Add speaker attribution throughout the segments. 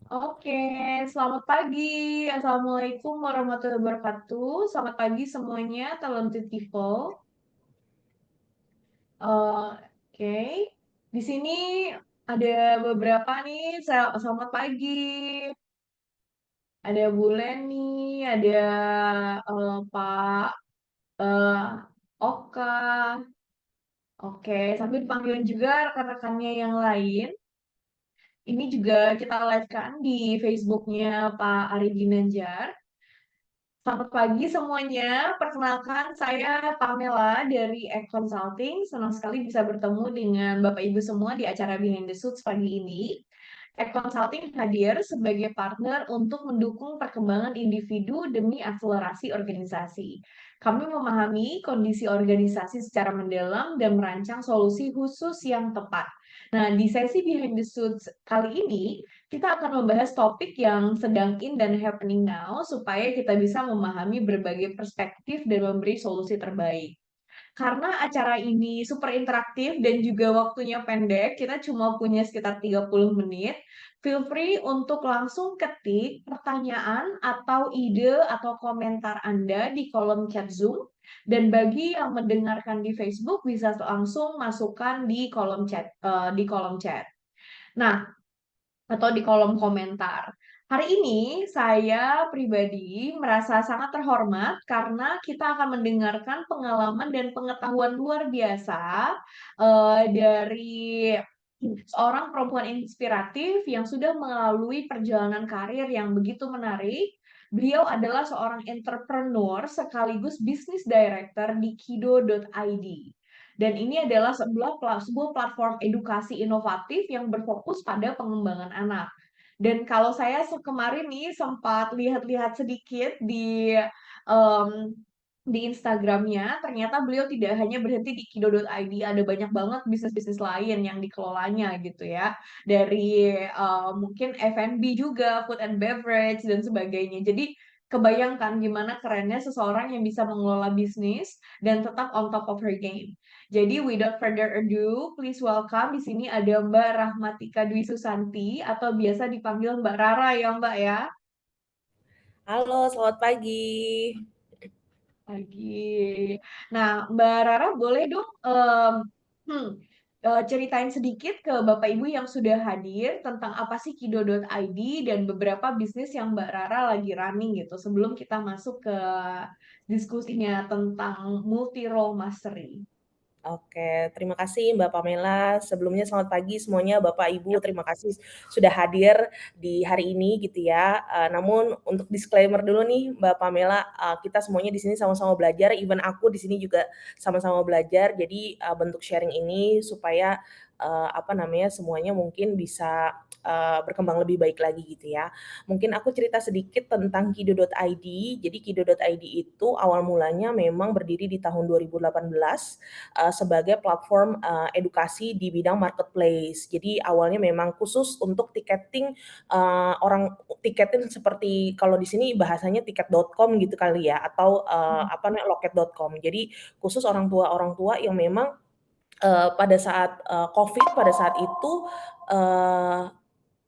Speaker 1: Oke, selamat pagi. Assalamualaikum warahmatullahi wabarakatuh. Selamat pagi semuanya, talented people. Oke, di sini ada beberapa nih. Selamat pagi. Ada Bu Leni, ada Pak eh, Oka. Oke, sambil dipanggilin juga rekan-rekannya yang lain. Ini juga kita live-kan di Facebooknya Pak Ari Ginanjar. Selamat pagi semuanya. Perkenalkan saya Pamela dari Egg Consulting. Senang sekali bisa bertemu dengan Bapak Ibu semua di acara Behind the Suits pagi ini. Egg Consulting hadir sebagai partner untuk mendukung perkembangan individu demi akselerasi organisasi. Kami memahami kondisi organisasi secara mendalam dan merancang solusi khusus yang tepat. Nah, di sesi Behind the Suits kali ini, kita akan membahas topik yang sedang in dan happening now supaya kita bisa memahami berbagai perspektif dan memberi solusi terbaik. Karena acara ini super interaktif dan juga waktunya pendek, kita cuma punya sekitar 30 menit. Feel free untuk langsung ketik pertanyaan atau ide atau komentar Anda di kolom chat Zoom. Dan bagi yang mendengarkan di Facebook bisa langsung masukkan di kolom chat. Nah, atau di kolom komentar. Hari ini saya pribadi merasa sangat terhormat karena kita akan mendengarkan pengalaman dan pengetahuan luar biasa dari seorang perempuan inspiratif yang sudah melalui perjalanan karir yang begitu menarik. Beliau adalah seorang entrepreneur sekaligus business director di kido.id. Dan ini adalah sebuah platform edukasi inovatif yang berfokus pada pengembangan anak. Dan kalau saya kemarin nih sempat lihat-lihat sedikit em, di Instagramnya, ternyata beliau tidak hanya berhenti di kido.id, ada banyak banget bisnis-bisnis lain yang dikelolanya gitu ya. Dari mungkin F&B juga, food and beverage, dan sebagainya. Jadi kebayangkan gimana kerennya seseorang yang bisa mengelola bisnis dan tetap on top of her game. Jadi without further ado, please welcome di sini ada Mbak Rahmatika Dwi Susanti atau biasa dipanggil Mbak Rara ya Mbak ya.
Speaker 2: Halo, selamat pagi.
Speaker 1: Lagi. Nah, Mbak Rara boleh dong hmm, ceritain sedikit ke Bapak Ibu yang sudah hadir tentang apa sih Kido.id dan beberapa bisnis yang Mbak Rara lagi running gitu sebelum kita masuk ke diskusinya tentang multi role mastery.
Speaker 2: Oke, terima kasih Mbak Pamela. Sebelumnya selamat pagi semuanya Bapak Ibu. Terima kasih sudah hadir di hari ini gitu ya. Namun untuk disclaimer dulu nih Mbak Pamela, kita semuanya di sini sama-sama belajar. Even aku di sini juga sama-sama belajar. Jadi bentuk sharing ini supaya apa namanya semuanya mungkin bisa berkembang lebih baik lagi gitu ya. Mungkin aku cerita sedikit tentang kido.id. Jadi kido.id itu awal mulanya memang berdiri di tahun 2018 sebagai platform edukasi di bidang marketplace. Jadi awalnya memang khusus untuk tiketing orang tiketing seperti kalau di sini bahasanya tiket.com gitu kali ya atau apa namanya loket.com. Jadi khusus orang tua yang memang pada saat Covid pada saat itu uh,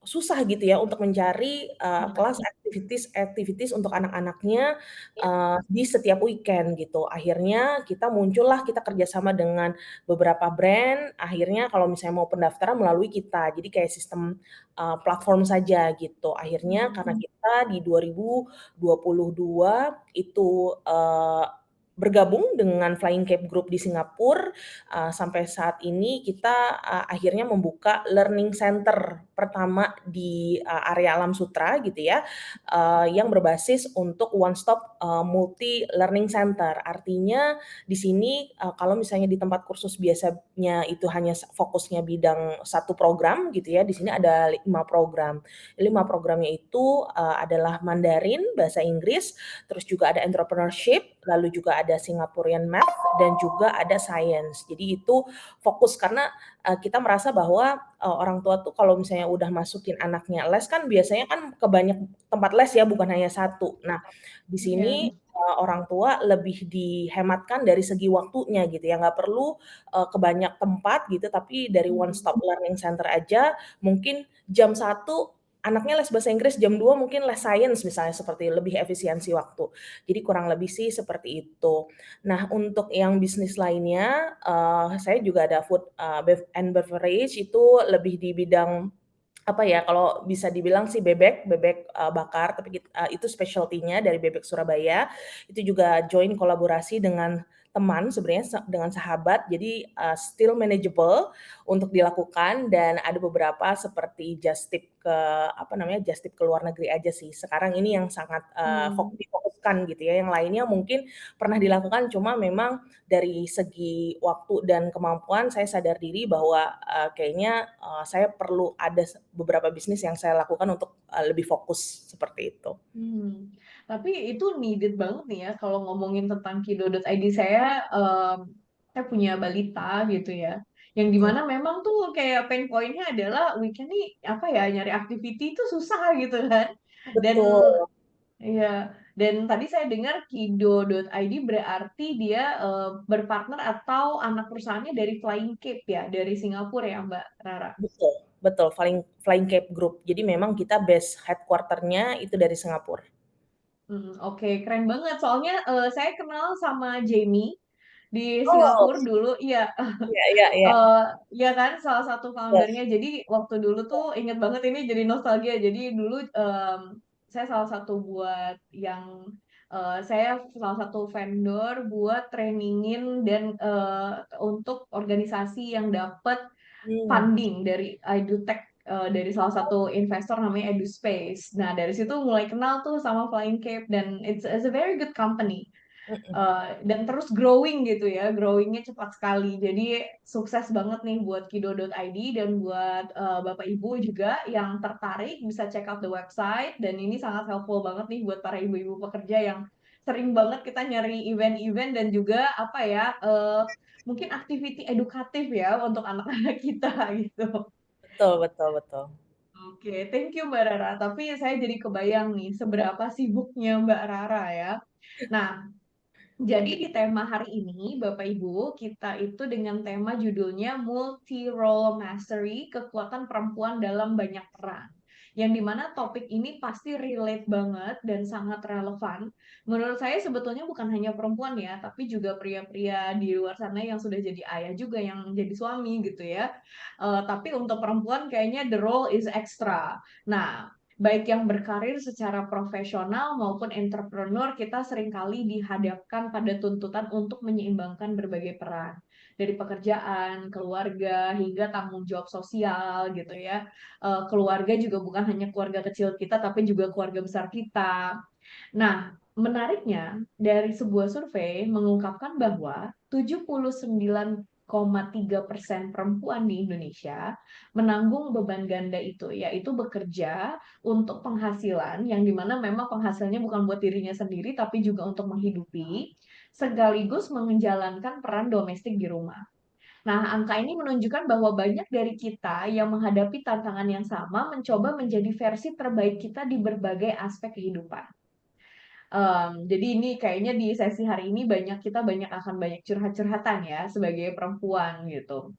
Speaker 2: susah gitu ya untuk mencari, kelas activities untuk anak-anaknya, di setiap weekend gitu. Akhirnya kita kerjasama dengan beberapa brand, akhirnya kalau misalnya mau pendaftaran melalui kita. Jadi kayak sistem, platform saja gitu. Akhirnya karena kita di 2022 itu, bergabung dengan Flying Cape Group di Singapura, sampai saat ini kita, akhirnya membuka learning center pertama di, area Alam Sutra gitu ya, yang berbasis untuk one stop, multi learning center. Artinya di sini, kalau misalnya di tempat kursus biasanya itu hanya fokusnya bidang satu program gitu ya, di sini ada 5 program. 5 programnya itu, adalah Mandarin, bahasa Inggris, terus juga ada entrepreneurship, lalu juga ada Singaporean Math, dan juga ada Science. Jadi itu fokus karena kita merasa bahwa orang tua tuh kalau misalnya udah masukin anaknya les kan biasanya kan ke banyak tempat les ya bukan hanya satu. Nah di sini
Speaker 1: Iya.
Speaker 2: orang tua lebih dihematkan dari segi waktunya gitu ya nggak perlu ke banyak tempat gitu tapi dari one stop learning center aja mungkin jam 1 anaknya les bahasa Inggris jam 2 mungkin les sains misalnya seperti lebih efisiensi waktu. Jadi kurang lebih sih seperti itu. Nah, untuk yang bisnis lainnya, saya juga ada food, and beverage itu lebih di bidang apa ya, kalau bisa dibilang sih bebek bebek, bakar, tapi itu specialty-nya dari Bebek Surabaya. Itu juga join kolaborasi dengan teman sebenarnya dengan sahabat, jadi, still manageable untuk dilakukan dan ada beberapa seperti just tip ke apa namanya, just tip ke luar negeri aja sih. Sekarang ini yang sangat,
Speaker 1: Hmm.
Speaker 2: difokuskan gitu ya, yang lainnya mungkin pernah dilakukan cuma memang dari segi waktu dan kemampuan saya sadar diri bahwa, kayaknya, saya perlu ada beberapa bisnis yang saya lakukan untuk, lebih fokus seperti itu.
Speaker 1: Hmm, tapi itu needed banget nih ya kalau ngomongin tentang Kido.id. Saya punya balita gitu ya, yang
Speaker 2: Mhm,
Speaker 1: dimana memang tuh kayak pain point-nya adalah weekend nih apa ya nyari activity itu susah gitu kan. Dan
Speaker 2: betul
Speaker 1: iya, dan tadi saya dengar Kido.id berarti dia berpartner atau anak perusahaannya dari Flying Cape ya, dari Singapura ya Mbak Rara.
Speaker 2: betul betul, Flying Cape Group. Jadi memang kita base headquarter-nya itu dari Singapura.
Speaker 1: Oke, keren banget. Soalnya saya kenal sama Jamie di
Speaker 2: Oh,
Speaker 1: Singapura dulu, iya.
Speaker 2: iya iya iya,
Speaker 1: eh ya kan salah satu
Speaker 2: yes.
Speaker 1: foundernya. Jadi waktu dulu tuh inget banget ini jadi nostalgia. Jadi dulu saya salah satu buat yang saya salah satu vendor buat trainingin dan untuk organisasi yang dapat
Speaker 2: Mmm,
Speaker 1: funding dari EduTech dari salah satu investor namanya EduSpace. Nah dari situ mulai kenal tuh sama Flying Cape dan it's a very good company.
Speaker 2: mhm,
Speaker 1: Dan terus growing gitu ya, growingnya cepat sekali. Jadi sukses banget nih buat Kido.id dan buat Bapak Ibu juga yang tertarik bisa check out the website dan ini sangat helpful banget nih buat para ibu-ibu pekerja yang sering banget kita nyari event-event dan juga apa ya mungkin activity edukatif ya untuk anak-anak kita gitu.
Speaker 2: betul betul betul.
Speaker 1: Oke, thank you Mbak Rara. Tapi saya jadi kebayang nih seberapa sibuknya Mbak Rara ya. Nah, jadi di tema hari ini, Bapak Ibu, kita itu dengan tema judulnya Multi-Role Mastery, Kekuatan Perempuan dalam Banyak Peran. Yang dimana topik ini pasti relate banget dan sangat relevan. Menurut saya sebetulnya bukan hanya perempuan ya, tapi juga pria-pria di luar sana yang sudah jadi ayah juga, yang jadi suami gitu ya. Tapi untuk perempuan kayaknya the role is extra. Nah, baik yang berkarir secara profesional maupun entrepreneur, kita seringkali dihadapkan pada tuntutan untuk menyeimbangkan berbagai peran. Dari pekerjaan, keluarga, hingga tanggung jawab sosial gitu ya. Keluarga juga bukan hanya keluarga kecil kita, tapi juga keluarga besar kita. Nah, menariknya dari sebuah survei mengungkapkan bahwa 79,3% perempuan di Indonesia menanggung beban ganda itu, yaitu bekerja untuk penghasilan yang dimana memang penghasilannya bukan buat dirinya sendiri, tapi juga untuk menghidupi, sekaligus menjalankan peran domestik di rumah. Nah, angka ini menunjukkan bahwa banyak dari kita yang menghadapi tantangan yang sama mencoba menjadi versi terbaik kita di berbagai aspek kehidupan. Jadi ini kayaknya di sesi hari ini kita akan banyak curhat-curhatan ya sebagai perempuan gitu.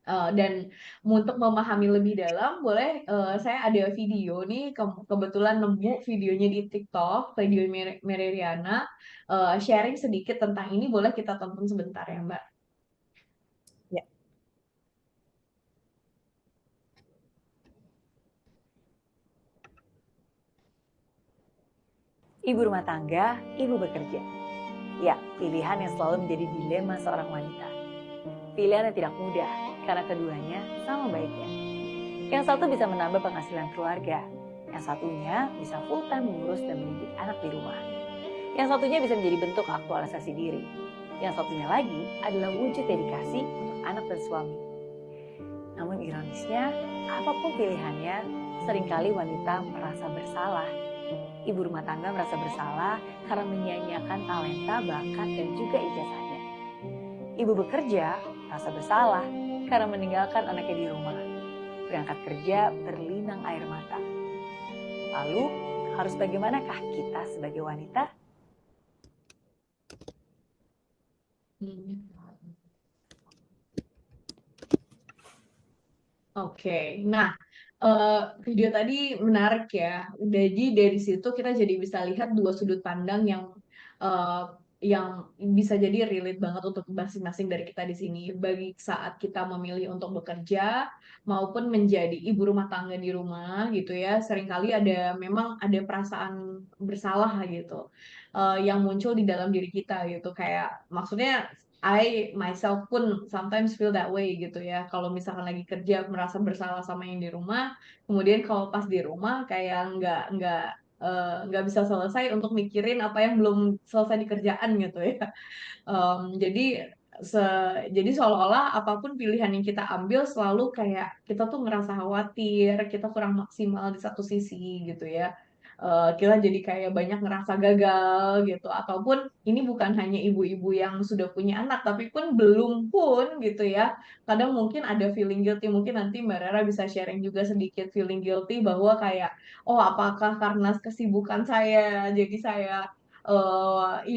Speaker 1: Dan untuk memahami lebih dalam, boleh saya ada video nih kebetulan nemu videonya di TikTok, video Mereriana sharing sedikit tentang ini, boleh kita tonton sebentar ya Mbak.
Speaker 2: Ya,
Speaker 3: Ibu rumah tangga, ibu bekerja. Ya, pilihan yang selalu menjadi dilema seorang wanita. Pilihan yang tidak mudah, karena keduanya sama baiknya. Yang satu bisa menambah penghasilan keluarga, yang satunya bisa full time mengurus dan mendidik anak di rumah. Yang satunya bisa menjadi bentuk aktualisasi diri. Yang satunya lagi adalah wujud dedikasi untuk anak dan suami. Namun ironisnya, apapun pilihannya, seringkali wanita merasa bersalah. Ibu rumah tangga merasa bersalah karena menyia-nyiakan talenta, bakat, dan juga ijazahnya. Ibu bekerja merasa bersalah karena meninggalkan anaknya di rumah. Berangkat kerja berlinang air mata. Lalu, harus bagaimanakah kita sebagai wanita?
Speaker 1: Hmm. Oke, nah Video tadi menarik ya. Jadi dari situ kita jadi bisa lihat dua sudut pandang yang bisa jadi relate banget untuk masing-masing dari kita di sini. Bagi saat kita memilih untuk bekerja maupun menjadi ibu rumah tangga di rumah gitu ya, seringkali memang ada perasaan bersalah gitu yang muncul di dalam diri kita gitu. Kayak maksudnya I myself pun sometimes feel that way gitu ya. Kalau misalkan lagi kerja merasa bersalah sama yang di rumah, kemudian kalau pas di rumah kayak nggak bisa selesai untuk mikirin apa yang belum selesai di kerjaan gitu ya. Jadi se jadi seolah-olah apapun pilihan yang kita ambil selalu kayak kita tuh ngerasa khawatir, kita kurang maksimal di satu sisi gitu ya. Kita jadi kayak banyak ngerasa gagal gitu, ataupun ini bukan hanya ibu-ibu yang sudah punya anak, tapi pun belum pun gitu ya. Kadang mungkin ada feeling guilty, mungkin nanti Mbak Rara bisa sharing juga sedikit feeling guilty bahwa kayak, oh apakah karena kesibukan saya, jadi saya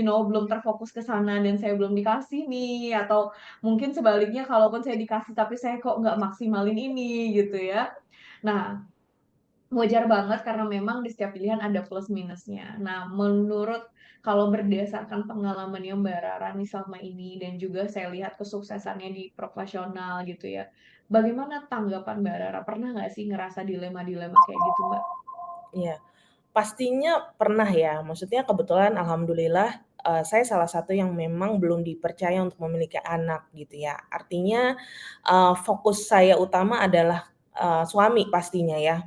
Speaker 1: belum terfokus ke sana dan saya belum dikasih nih, atau mungkin sebaliknya kalaupun saya dikasih tapi saya kok nggak maksimalin ini gitu ya. Nah, wajar banget karena memang di setiap pilihan ada plus minusnya. Nah, menurut kalau berdasarkan pengalaman yang Mbak Rara nih selama ini dan juga saya lihat kesuksesannya di profesional gitu ya, bagaimana tanggapan Mbak Rara? Pernah nggak sih ngerasa dilema-dilema kayak gitu, Mbak?
Speaker 2: Iya, pastinya pernah ya, maksudnya kebetulan alhamdulillah, saya salah satu yang memang belum dipercaya untuk memiliki anak gitu ya. Artinya, fokus saya utama adalah, suami pastinya ya,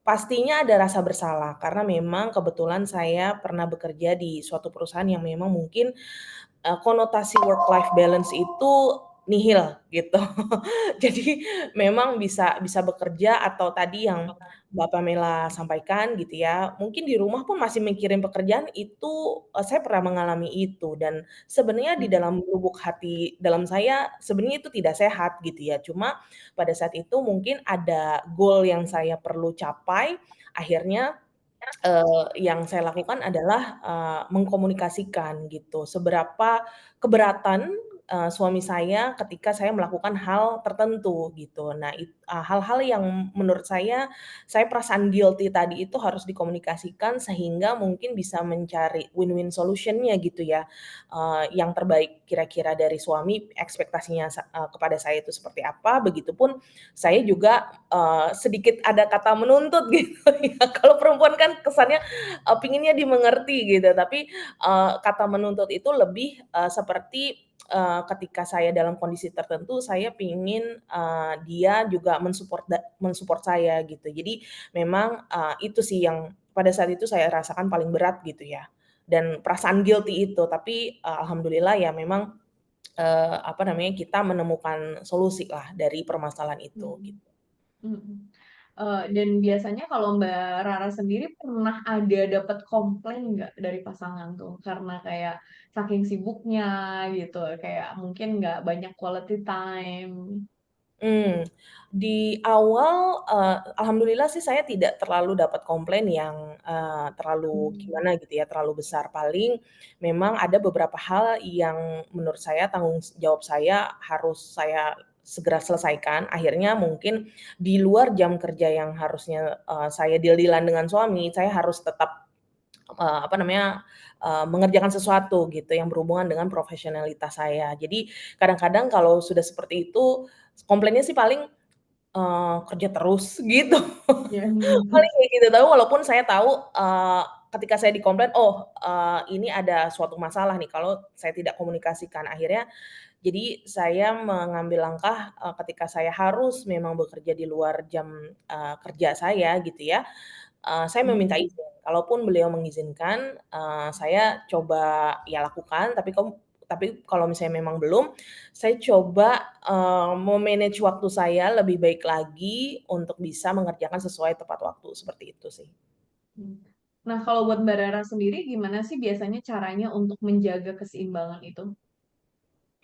Speaker 2: pastinya ada rasa bersalah karena memang kebetulan saya pernah bekerja di suatu perusahaan yang memang mungkin, konotasi work life balance itu nihil gitu. Jadi memang bisa bisa bekerja atau tadi yang Mbak Pamela sampaikan gitu ya, mungkin di rumah pun masih mikirin pekerjaan itu, saya pernah mengalami itu dan sebenarnya di
Speaker 1: Mhm,
Speaker 2: dalam lubuk hati dalam saya sebenarnya itu tidak sehat gitu ya. Cuma pada saat itu mungkin ada goal yang saya perlu capai, akhirnya yang saya lakukan adalah, mengkomunikasikan gitu, seberapa keberatan, suami saya ketika saya melakukan hal tertentu gitu. Nah, hal-hal yang menurut saya perasaan guilty tadi itu harus dikomunikasikan sehingga mungkin bisa mencari win-win solution-nya gitu ya, yang terbaik kira-kira dari suami ekspektasinya kepada saya itu seperti apa, begitupun saya juga, sedikit ada kata menuntut gitu ya. Kalau perempuan kan kesannya, pinginnya dimengerti gitu, tapi, kata menuntut itu lebih, seperti, ketika saya dalam kondisi tertentu, saya pingin, dia juga men-support saya gitu. Jadi memang, itu sih yang pada saat itu saya rasakan paling berat gitu ya, dan perasaan guilty itu. Tapi, alhamdulillah ya memang, apa namanya, kita menemukan solusi lah dari permasalahan itu,
Speaker 1: mhm.
Speaker 2: gitu.
Speaker 1: Mhm. Dan biasanya kalau Mbak Rara sendiri pernah ada dapat komplain nggak dari pasangan tuh? Karena kayak saking sibuknya gitu, kayak mungkin nggak banyak quality time.
Speaker 2: Mmm, di awal, alhamdulillah sih saya tidak terlalu dapat komplain yang, terlalu
Speaker 1: Mmm,
Speaker 2: gimana gitu ya, terlalu besar. Paling memang ada beberapa hal yang menurut saya tanggung jawab saya harus saya segera selesaikan. Akhirnya mungkin di luar jam kerja yang harusnya, saya deal-deal-an dengan suami, saya harus tetap, apa namanya, mengerjakan sesuatu gitu yang berhubungan dengan profesionalitas saya. Jadi kadang-kadang kalau sudah seperti itu, komplainnya sih paling, kerja terus gitu.
Speaker 1: iya,
Speaker 2: Paling kayak gitu, tapi walaupun saya tahu, ketika saya dikomplain, oh, ini ada suatu masalah nih kalau saya tidak komunikasikan. Akhirnya jadi saya mengambil langkah, ketika saya harus memang bekerja di luar jam, kerja saya gitu ya, saya meminta
Speaker 1: mhm.
Speaker 2: izin. Kalaupun beliau mengizinkan, saya coba ya lakukan, tapi kalau misalnya memang belum, saya coba, me-manage waktu saya lebih baik lagi untuk bisa mengerjakan sesuai tepat waktu, seperti itu sih.
Speaker 1: Mmm. Nah, kalau buat Mbak Rara sendiri gimana sih biasanya caranya untuk menjaga keseimbangan itu?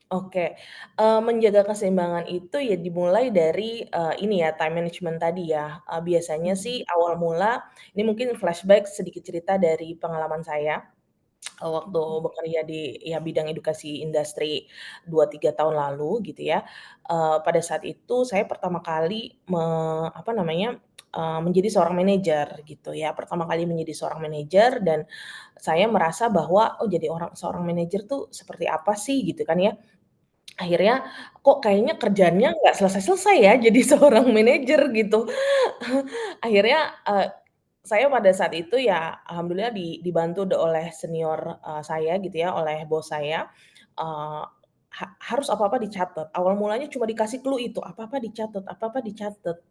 Speaker 2: Oke, menjaga keseimbangan itu ya dimulai dari, ini ya, time management tadi ya, biasanya
Speaker 1: Mhm,
Speaker 2: sih awal mula ini mungkin flashback sedikit cerita dari pengalaman saya. waktu bekerja di ya bidang edukasi industri 2 3 tahun lalu gitu ya. Pada saat itu saya pertama kali apa namanya, menjadi seorang manajer gitu ya. Pertama kali menjadi seorang manajer dan saya merasa bahwa, oh jadi seorang manajer tuh seperti apa sih gitu kan ya. Akhirnya kok kayaknya kerjaannya nggak selesai-selesai ya jadi seorang manajer gitu. Akhirnya, saya pada saat itu ya alhamdulillah dibantu oleh senior, saya gitu ya, oleh bos saya, eee, harus apa-apa dicatat. Awal mulanya cuma dikasih clue itu, apa-apa dicatat,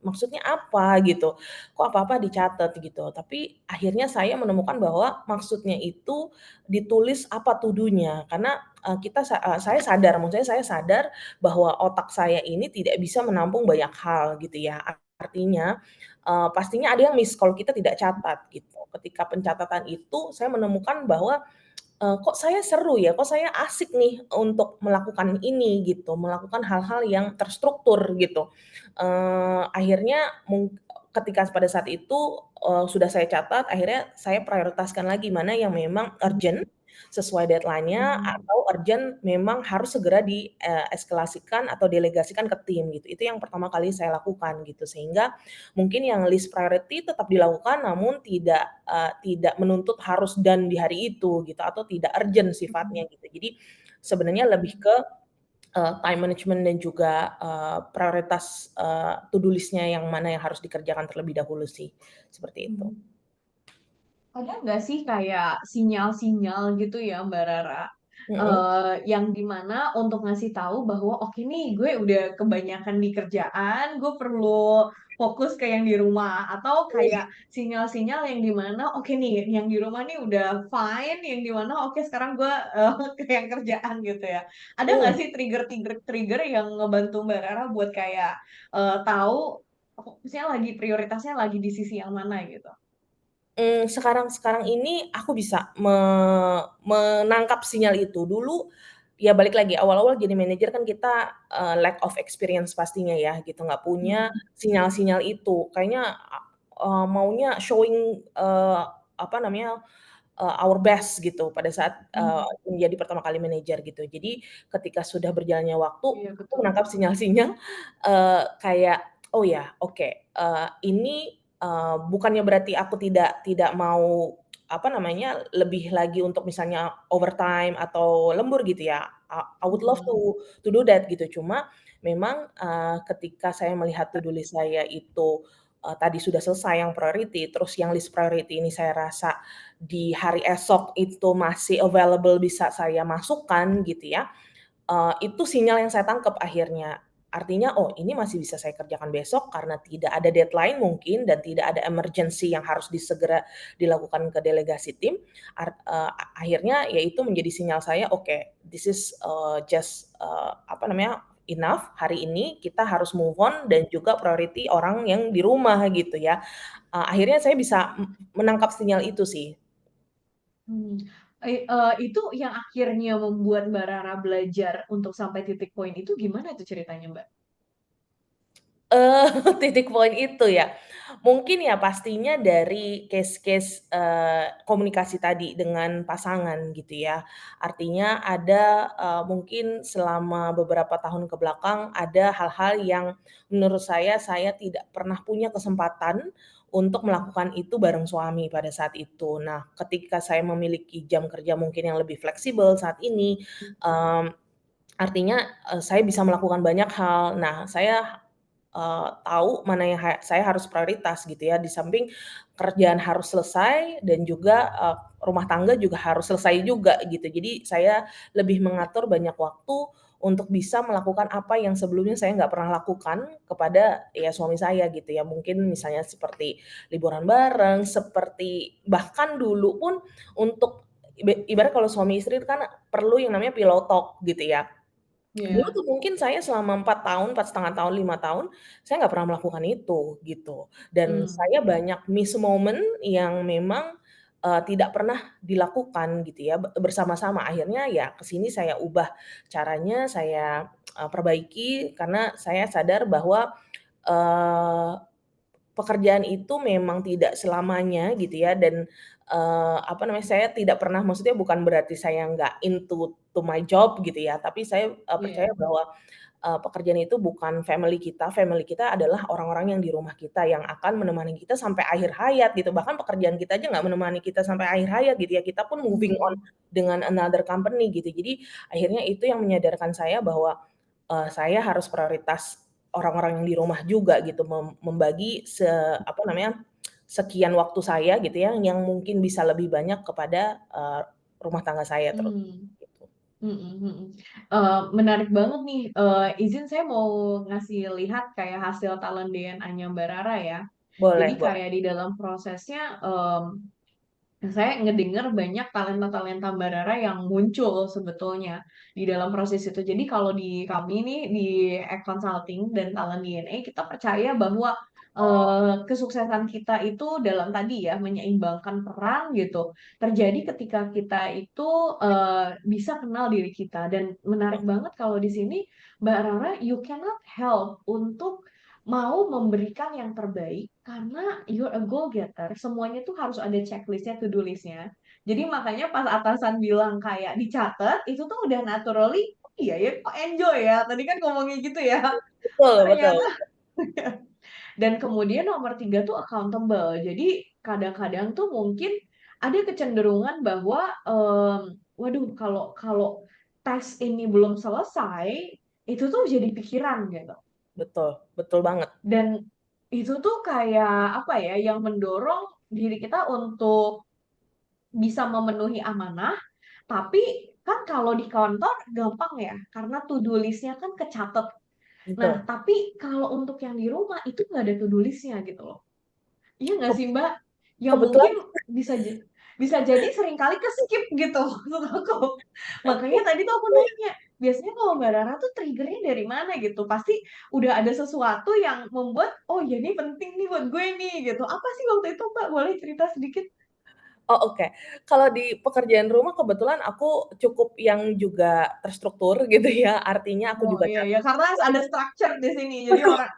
Speaker 2: maksudnya apa gitu, kok apa-apa dicatat gitu. Tapi akhirnya saya menemukan bahwa maksudnya itu ditulis apa to do-nya, karena, saya sadar, maksudnya saya sadar bahwa otak saya ini tidak bisa menampung banyak hal gitu ya. Artinya, pastinya ada yang miss kalau kita tidak catat gitu. Ketika pencatatan itu saya menemukan bahwa, kok saya seru ya, kok saya asik nih untuk melakukan ini gitu, melakukan hal-hal yang terstruktur gitu. Akhirnya ketika pada saat itu, sudah saya catat, akhirnya saya prioritaskan lagi mana yang memang urgent sesuai deadline-nya
Speaker 1: Hmm.
Speaker 2: atau urgent memang harus segera eskalasikan atau delegasikan ke tim gitu. Itu yang pertama kali saya lakukan gitu. Sehingga mungkin yang list priority tetap dilakukan namun tidak menuntut harus done di hari itu gitu atau tidak urgent sifatnya gitu. Jadi sebenarnya lebih ke, time management dan juga, prioritas, to do list-nya yang mana yang harus dikerjakan terlebih dahulu sih, seperti itu.
Speaker 1: Mhm. Ada nggak sih kayak sinyal-sinyal gitu ya Mbak Rara,
Speaker 2: Mhm.
Speaker 1: yang dimana untuk ngasih tahu bahwa, "Oke nih gue udah kebanyakan di kerjaan, gue perlu fokus ke yang di rumah." Atau kayak sinyal-sinyal yang dimana, "Oke nih yang di rumah nih udah fine," yang dimana, "Oke sekarang gue, ke yang kerjaan," gitu ya. Ada nggak
Speaker 2: Mmm.
Speaker 1: sih trigger-trigger yang ngebantu Mbak Rara buat kayak, tahu fokusnya lagi prioritasnya lagi di sisi yang mana gitu?
Speaker 2: Sekarang ini aku bisa menangkap sinyal itu. Dulu, ya balik lagi awal-awal jadi manajer kan kita, lack of experience pastinya ya gitu, nggak punya
Speaker 1: Mhm.
Speaker 2: sinyal-sinyal itu. Kayaknya, maunya showing, apa namanya, our best gitu pada saat,
Speaker 1: Mmm.
Speaker 2: menjadi pertama kali manajer gitu. Jadi ketika sudah berjalannya waktu,
Speaker 1: Iya
Speaker 2: aku
Speaker 1: betul.
Speaker 2: menangkap sinyal-sinyal, kayak, "Oh ya, oke, ini, bukannya berarti aku tidak mau, apa namanya, lebih lagi untuk misalnya overtime atau lembur gitu ya, I would love
Speaker 1: Mhm.
Speaker 2: to do that gitu. Cuma memang, ketika saya melihat to do list saya itu, tadi sudah selesai yang priority, terus yang list priority ini saya rasa di hari esok itu masih available bisa saya masukkan gitu ya, itu sinyal yang saya tangkap akhirnya. Artinya, oh ini masih bisa saya kerjakan besok karena tidak ada deadline mungkin dan tidak ada emergency yang harus segera dilakukan ke delegasi tim, akhirnya ya itu menjadi sinyal saya, oke, this is, just, apa namanya, enough hari ini kita harus move on dan juga priority orang yang di rumah gitu ya. Akhirnya saya bisa menangkap sinyal itu sih.
Speaker 1: Mmm. Itu yang akhirnya membuat Mbak Rara belajar untuk sampai titik poin itu gimana tuh ceritanya, Mbak?
Speaker 2: Titik poin itu ya, mungkin ya pastinya dari case-case, komunikasi tadi dengan pasangan gitu ya. Artinya ada, mungkin selama beberapa tahun ke belakang ada hal-hal yang menurut saya tidak pernah punya kesempatan untuk melakukan itu bareng suami pada saat itu. Nah, ketika saya memiliki jam kerja mungkin yang lebih fleksibel saat ini, mmm, artinya, saya bisa melakukan banyak hal. Nah, saya tahu mana yang saya harus prioritas gitu ya, di samping kerjaan harus selesai dan juga, rumah tangga juga harus selesai juga gitu. Jadi saya lebih mengatur banyak waktu untuk bisa melakukan apa yang sebelumnya saya nggak pernah lakukan kepada ya suami saya gitu ya. Mungkin misalnya seperti liburan bareng, seperti bahkan dulu pun untuk ibarat kalau suami istri itu kan perlu yang namanya pillow talk gitu ya. Dulu
Speaker 1: Iya.
Speaker 2: tuh mungkin saya selama 4 tahun, 4,5 tahun, 5 tahun, saya nggak pernah melakukan itu, gitu. Dan
Speaker 1: Mmm.
Speaker 2: saya banyak miss moment yang memang, tidak pernah dilakukan gitu ya, bersama-sama. Akhirnya ya ke sini saya ubah caranya, saya, perbaiki karena saya sadar bahwa, eee pekerjaan itu memang tidak selamanya gitu ya dan, saya tidak pernah maksudnya bukan berarti saya nggak into my job gitu ya, tapi saya, percaya
Speaker 1: Iya.
Speaker 2: bahwa pekerjaan itu bukan family kita adalah orang-orang yang di rumah kita, yang akan menemani kita sampai akhir hayat gitu, bahkan pekerjaan kita aja nggak menemani kita sampai akhir hayat gitu ya, kita pun moving on
Speaker 1: Mhm.
Speaker 2: dengan another company gitu. Jadi akhirnya itu yang menyadarkan saya bahwa, saya harus prioritas orang-orang yang di rumah juga gitu, membagi sekian waktu saya gitu ya, yang mungkin bisa lebih banyak kepada, rumah tangga saya
Speaker 1: Mmm.
Speaker 2: gitu.
Speaker 1: Mhm mhm. Menarik banget nih, izin saya mau ngasih lihat kayak hasil talent DNA-nya Mbak Rara ya. Jadi
Speaker 2: Boleh boleh.
Speaker 1: kayak di dalam prosesnya, saya ngedenger banyak talenta-talenta Mbak Rara yang muncul sebetulnya di dalam proses itu. Jadi kalau di kami nih, di Egg Consulting dan Talent DNA, kita percaya bahwa, kesuksesan kita itu dalam tadi ya, menyeimbangkan peran gitu, terjadi ketika kita itu, bisa kenal diri kita. Dan menarik banget kalau di sini Mbak Rara, you cannot help untuk mau memberikan yang terbaik karena you're a goal getter, semuanya tuh harus ada checklist-nya, to do list-nya. Jadi makanya pas atasan bilang kayak dicatat, itu tuh udah naturally, "Oh iya ya, kok enjoy ya?" Tadi kan ngomongnya gitu ya.
Speaker 2: Betul betul.
Speaker 1: Ternyata dan kemudian nomor 3 tuh accountable. Jadi kadang-kadang tuh mungkin ada kecenderungan bahwa, waduh kalau kalau tes ini belum selesai, itu tuh jadi pikiran gitu.
Speaker 2: Betul, betul banget.
Speaker 1: Dan itu tuh kayak, apa ya, yang mendorong diri kita untuk bisa memenuhi amanah, tapi kan kalau di kantor gampang ya, karena to do list-nya kan kecatet. Nah,
Speaker 2: Betul.
Speaker 1: tapi kalau untuk yang di rumah itu nggak ada to do list-nya gitu loh. Iya nggak
Speaker 2: Ke
Speaker 1: sih, Mbak? Yang mungkin
Speaker 2: kebetulan
Speaker 1: bisa jadi seringkali ke-skip gitu maksud aku. Makanya tadi tuh aku nanya, biasanya kalau Mbak Rara tuh trigger-nya dari mana gitu? Pasti udah ada sesuatu yang membuat, "Oh ya ini penting nih buat gue nih," gitu. Apa sih waktu itu, Mbak? Boleh cerita sedikit?
Speaker 2: oh, oke. Kalau di pekerjaan rumah kebetulan aku cukup yang juga terstruktur gitu ya, artinya aku
Speaker 1: Oh,
Speaker 2: juga
Speaker 1: iya iya,
Speaker 2: catat
Speaker 1: karena ada structure di sini. Jadi orang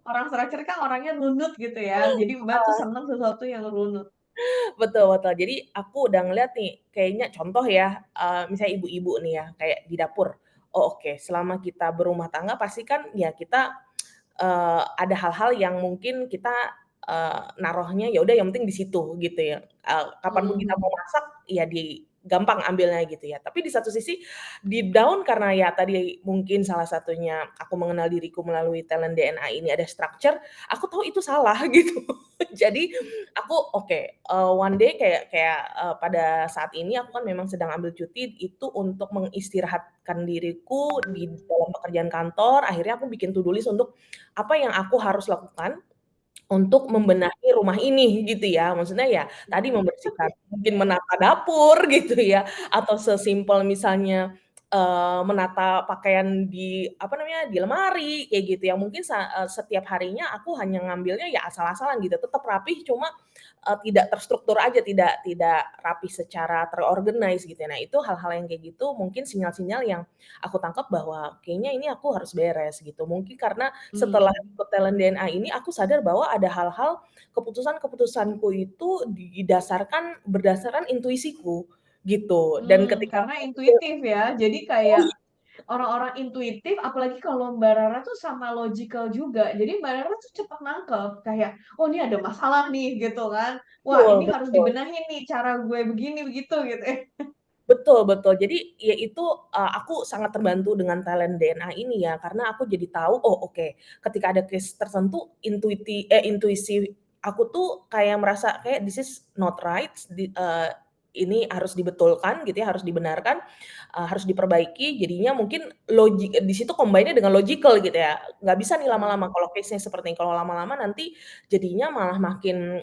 Speaker 1: orang structure kan orangnya runut gitu ya. Jadi Mbak tuh seneng sesuatu yang runut.
Speaker 2: betul betul. Jadi aku udah ngeliat nih, kayaknya contoh ya, misalnya ibu-ibu nih ya, kayak di dapur. Oh oke, selama kita berumah tangga pasti kan ya kita, ada hal-hal yang mungkin kita, naruhnya ya udah yang penting di situ gitu ya, kapan pun
Speaker 1: Mhm
Speaker 2: kita mau
Speaker 1: mhm.
Speaker 2: masak, ya gampang ambilnya gitu ya. Tapi di satu sisi, deep down karena ya tadi mungkin salah satunya aku mengenal diriku melalui talent DNA ini ada structure, aku tahu itu salah gitu. Jadi aku oke, one day kayak kayak, pada saat ini aku kan memang sedang ambil cuti itu untuk mengistirahatkan diriku di dalam pekerjaan kantor, akhirnya aku bikin to do list untuk apa yang aku harus lakukan untuk
Speaker 1: Mhm.
Speaker 2: membenahi rumah ini gitu ya. Maksudnya ya tadi
Speaker 1: Mhm.
Speaker 2: membersihkan, mungkin menata dapur gitu ya, atau sesimpel misalnya, menata pakaian di apa namanya, di lemari kayak gitu yang mungkin setiap harinya aku hanya ngambilnya ya asal-asalan gitu, tetap rapih cuma, tidak terstruktur aja, tidak tidak rapih secara terorganize gitu ya. Nah itu hal-hal yang kayak gitu mungkin sinyal-sinyal yang aku tangkap bahwa kayaknya ini aku harus beres gitu. Mungkin karena setelah
Speaker 1: Mmm.
Speaker 2: ikut talent DNA ini aku sadar bahwa ada hal-hal, keputusan-keputusanku itu berdasarkan intuisiku gitu dan ketika
Speaker 1: Karena intuitif ya. Jadi kayak orang-orang intuitif, apalagi kalau Mbak Rara tuh sama logical juga. Jadi Mbak Rara tuh cepat nangkep, kayak, "Oh ini ada masalah nih," gitu kan. "Wah
Speaker 2: betul
Speaker 1: ini harus
Speaker 2: betul.
Speaker 1: dibenahin nih, cara gue begini, begitu," gitu ya.
Speaker 2: Betul betul. Jadi, ya itu, aku sangat terbantu dengan talent DNA ini ya, karena aku jadi tahu, oh oke, ketika ada case tertentu intuisi aku tuh kayak merasa kayak this is not right, ini harus dibetulkan gitu ya, harus dibenarkan, harus diperbaiki, jadinya mungkin di situ combine-nya dengan logical gitu ya. Nggak bisa nih lama-lama
Speaker 1: Mhm.
Speaker 2: kalau case-nya seperti ini, kalau lama-lama nanti jadinya malah makin,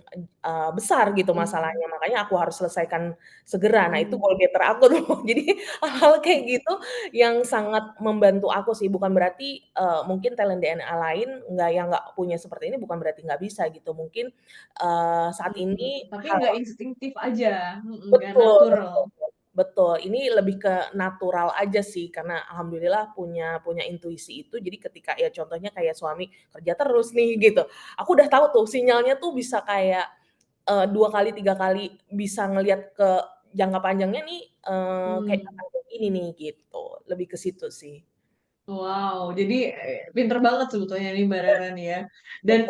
Speaker 2: besar gitu
Speaker 1: Mhm.
Speaker 2: masalahnya, makanya aku harus selesaikan segera. Nah, itu goal
Speaker 1: Mmm.
Speaker 2: getter aku tuh. Jadi hal-hal kayak gitu yang sangat membantu aku sih, bukan berarti, mungkin talent DNA lain nggak punya seperti ini bukan berarti nggak bisa gitu. Mungkin, saat
Speaker 1: Mhm.
Speaker 2: ini
Speaker 1: Tapi
Speaker 2: hal
Speaker 1: nggak instinktif aja, nggak
Speaker 2: betul
Speaker 1: natural.
Speaker 2: betul Betul, ini lebih ke natural aja sih karena alhamdulillah punya intuisi itu. Jadi ketika ya contohnya kayak suami kerja terus nih gitu, aku udah tahu tuh sinyalnya tuh bisa kayak, 2 kali, 3 kali bisa ngelihat ke jangka panjangnya nih, kayak
Speaker 1: Hmm.
Speaker 2: akan kayak gini nih gitu, lebih ke situ sih.
Speaker 1: Wow, jadi pinter banget sebetulnya nih Mbak Rara nih ya. Dan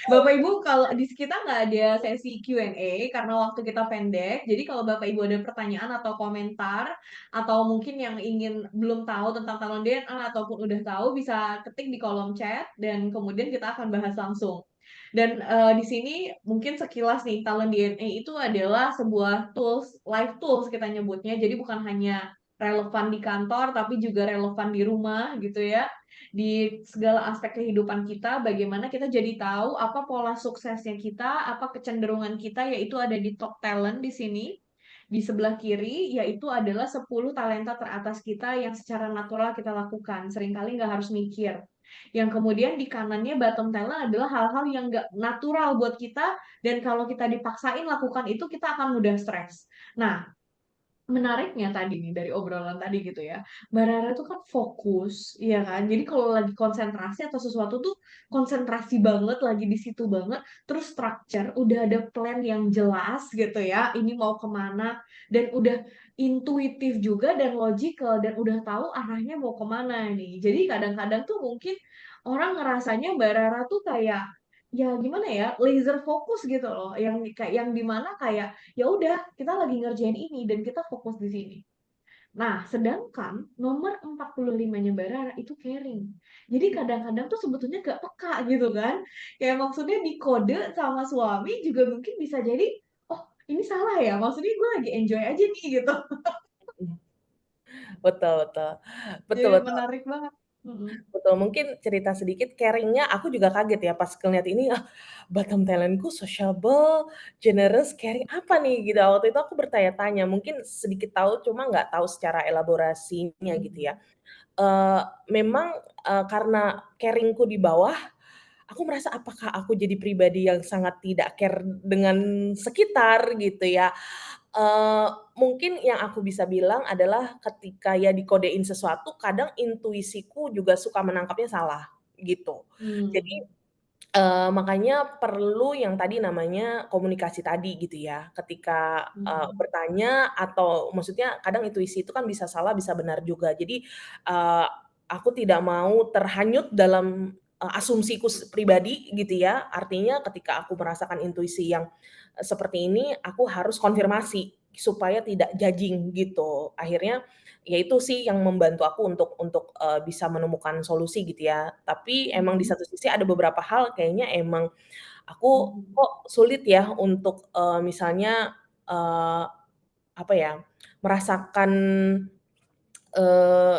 Speaker 1: Bapak Ibu kalau di kita nggak ada sesi Q&A karena waktu kita pendek. Jadi kalau Bapak Ibu ada pertanyaan atau komentar atau mungkin yang ingin belum tahu tentang talon DNA ataupun udah tahu bisa ketik di kolom chat dan kemudian kita akan bahas langsung. Dan di sini mungkin sekilas nih talon DNA itu adalah sebuah tools, live tools kita nyebutnya. Jadi bukan hanya relevan di kantor tapi juga relevan di rumah gitu ya, di segala aspek kehidupan kita, bagaimana kita jadi tahu apa pola suksesnya kita, apa kecenderungan kita, yaitu ada di top talent di sini. Di sebelah kiri, yaitu adalah 10 talenta teratas kita yang secara natural kita lakukan. Seringkali nggak harus mikir. Yang kemudian di kanannya bottom talent adalah hal-hal yang nggak natural buat kita, dan kalau kita dipaksain lakukan itu, kita akan mudah stres. Nah, menariknya tadi nih dari obrolan tadi gitu ya, Mbak Rara tuh kan fokus, iya kan? Jadi kalau lagi konsentrasi atau sesuatu tuh konsentrasi banget, lagi di situ banget, terus structure, udah ada plan yang jelas gitu ya, ini mau kemana, dan udah intuitif juga dan logical, dan udah tahu arahnya mau kemana nih. Jadi kadang-kadang tuh mungkin orang ngerasanya Mbak Rara tuh kayak, ya gimana ya, laser fokus gitu loh, yang kayak yang dimana kayak ya udah kita lagi ngerjain ini dan kita fokus di sini. Nah, sedangkan nomor 45-nya Mbak Rara itu caring. Jadi kadang-kadang tuh sebetulnya gak peka gitu kan. Kayak maksudnya di kode sama suami juga mungkin bisa jadi, oh ini salah ya, maksudnya gue lagi enjoy aja nih gitu.
Speaker 2: Mhm, betul betul. Betul
Speaker 1: Jadi
Speaker 2: betul.
Speaker 1: menarik banget. Mm-mm.
Speaker 2: Betul, mungkin cerita sedikit caring-nya aku juga kaget ya pas ngeliat ini, bottom talent-ku sociable, generous, caring apa nih gitu. Waktu itu aku bertanya-tanya, mungkin sedikit tahu cuma nggak tahu secara elaborasinya gitu ya. Eee, Memang, karena caring-ku di bawah, aku merasa apakah aku jadi pribadi yang sangat tidak care dengan sekitar gitu ya. Eee, Mungkin yang aku bisa bilang adalah ketika ya dikodein sesuatu kadang intuisiku juga suka menangkapnya salah, gitu. Jadi,
Speaker 1: Hmm.
Speaker 2: makanya perlu yang tadi namanya komunikasi tadi gitu ya. Ketika,
Speaker 1: Hmm.
Speaker 2: bertanya atau maksudnya kadang intuisi itu kan bisa salah bisa benar juga. Jadi, eee, aku tidak mau terhanyut dalam, asumsiku pribadi gitu ya. Artinya ketika aku merasakan intuisi yang, seperti ini, aku harus konfirmasi supaya tidak judging gitu. Akhirnya ya itu sih yang membantu aku untuk, bisa menemukan solusi gitu ya. Tapi emang di
Speaker 1: Hmm.
Speaker 2: satu sisi ada beberapa hal kayaknya emang aku
Speaker 1: Hmm.
Speaker 2: kok sulit ya untuk, misalnya, eee, apa ya, merasakan, eee,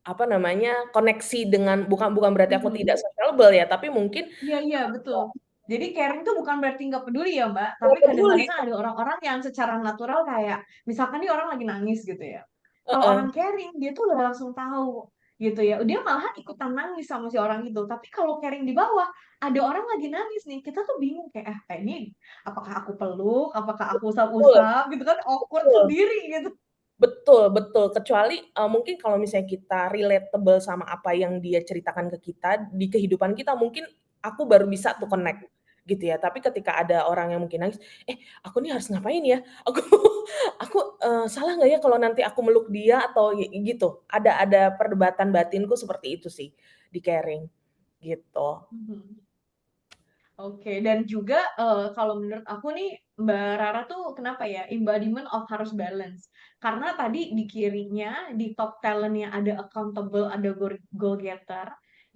Speaker 2: apa namanya, koneksi dengan bukan bukan berarti aku tidak
Speaker 1: Hmm.
Speaker 2: sociable ya, tapi mungkin
Speaker 1: Iya, iya, betul. Jadi caring tuh bukan berarti nggak peduli ya, Mbak.
Speaker 2: nggak
Speaker 1: Tapi
Speaker 2: peduli.
Speaker 1: kadang-kadang kan ada orang-orang yang secara natural kayak, misalkan nih orang lagi nangis gitu ya. Kalau
Speaker 2: Heeh,
Speaker 1: orang caring, dia tuh udah langsung tahu gitu ya. Dia malahan ikutan nangis sama si orang itu. Tapi kalau caring di bawah, ada orang lagi nangis nih. Kita tuh bingung kayak, ini apakah aku peluk, apakah aku
Speaker 2: betul
Speaker 1: usap-usap gitu kan, awkward
Speaker 2: betul.
Speaker 1: sendiri gitu.
Speaker 2: Betul betul, kecuali, mungkin kalau misalnya kita relatable sama apa yang dia ceritakan ke kita, di kehidupan kita mungkin aku baru bisa tuh
Speaker 1: Hmm.
Speaker 2: connect, gitu ya. Tapi ketika ada orang yang mungkin nangis, aku nih harus ngapain ya? Aku aku, salah nggak ya kalau nanti aku meluk dia atau gitu. Ada perdebatan batinku seperti itu sih, di caring, gitu.
Speaker 1: Mhm. Oke, dan juga kalau menurut aku nih Mbak Rara tuh kenapa ya embodiment of harus balance. Karena tadi di kirinya di top talentnya ada accountable, ada goal getter,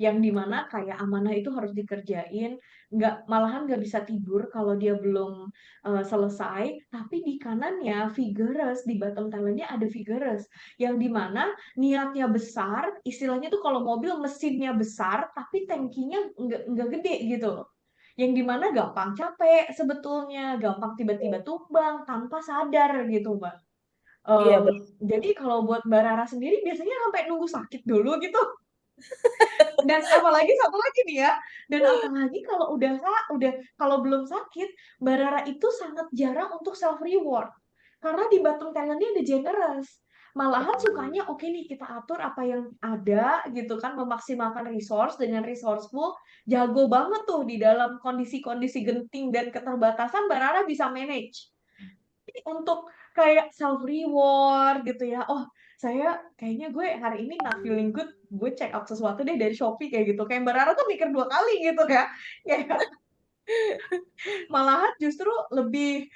Speaker 1: yang dimana kayak amanah itu harus dikerjain, nggak malahan nggak bisa tidur kalau dia belum selesai. Tapi di kanannya vigorous, di bottom talentnya ada vigorous, yang dimana niatnya besar, istilahnya tuh kalau mobil mesinnya besar, tapi tangkinya nggak gede gitu loh, yang dimana gampang capek sebetulnya, gampang tiba-tiba tumbang tanpa sadar gitu, Mbak.
Speaker 2: Iya,
Speaker 1: Jadi kalau buat Mbak Rara sendiri biasanya sampai nunggu sakit dulu gitu. Dan apalagi satu lagi nih ya, dan apalagi kalau udah kalau belum sakit, Mbak Rara itu sangat jarang untuk self reward. Karena di bottom talent-nya ada generous. Malahan sukanya oke nih kita atur apa yang ada gitu kan, memaksimalkan resource dengan resourceful, jago banget tuh di dalam kondisi-kondisi genting dan keterbatasan Mbak Rara bisa manage. Jadi untuk kayak self reward gitu ya. Oh, saya kayaknya gue hari ini not feeling good, gue check out sesuatu deh dari Shopee kayak gitu. Kayak Mbak Rara tuh mikir 2 kali gitu ya. Kayak malahan justru lebih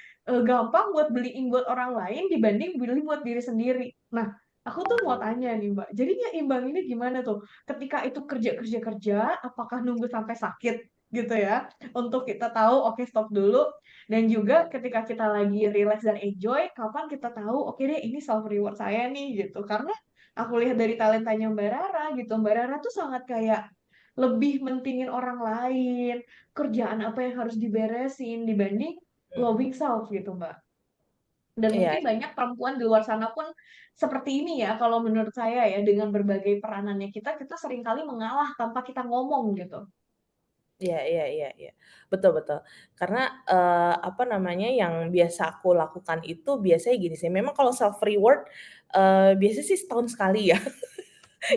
Speaker 1: gampang buat beliin buat orang lain dibanding beli buat diri sendiri. Nah, aku tuh mau tanya nih Mbak, jadinya imbang ini gimana tuh? Ketika itu kerja, apakah nunggu sampai sakit gitu ya? Untuk kita tahu, oke stop dulu. Dan juga ketika kita lagi relax dan enjoy, kapan kita tahu, oke deh ini self reward saya nih gitu. Karena aku lihat dari talentanya Mbak Rara gitu, Mbak Rara tuh sangat kayak lebih mentingin orang lain, kerjaan apa yang harus diberesin dibanding loving self gitu Mbak. Dan
Speaker 2: Iya.
Speaker 1: mungkin banyak perempuan di luar sana pun seperti ini ya, kalau menurut saya ya, dengan berbagai peranannya kita seringkali mengalah tanpa kita ngomong gitu.
Speaker 2: Iya iya iya iya. Betul betul. Karena, apa namanya, yang biasa aku lakukan itu biasanya gini sih, memang kalau self reward, biasanya sih setahun sekali ya.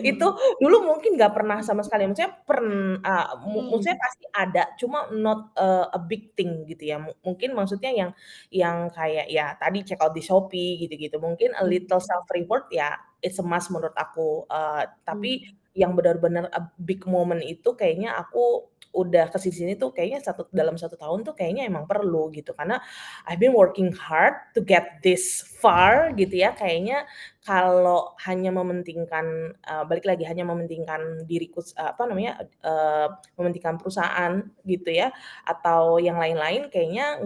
Speaker 2: Itu
Speaker 1: Mhm.
Speaker 2: dulu mungkin nggak pernah sama sekali, maksudnya maksudnya
Speaker 1: Mmm.
Speaker 2: pasti ada, cuma not, a big thing gitu ya. Mungkin maksudnya yang kayak ya tadi check out di Shopee gitu-gitu, mungkin a little
Speaker 1: Mhm.
Speaker 2: self reward ya it's a must menurut aku, tapi
Speaker 1: Mhm.
Speaker 2: yang benar-benar a big moment itu kayaknya aku udah ke sini tuh kayaknya dalam 1 tahun tuh kayaknya emang perlu gitu, karena I've been working hard to get this far gitu ya, kayaknya kalau hanya mementingkan, balik lagi hanya mementingkan diriku apa namanya, mementingkan perusahaan gitu ya, atau yang lain-lain kayaknya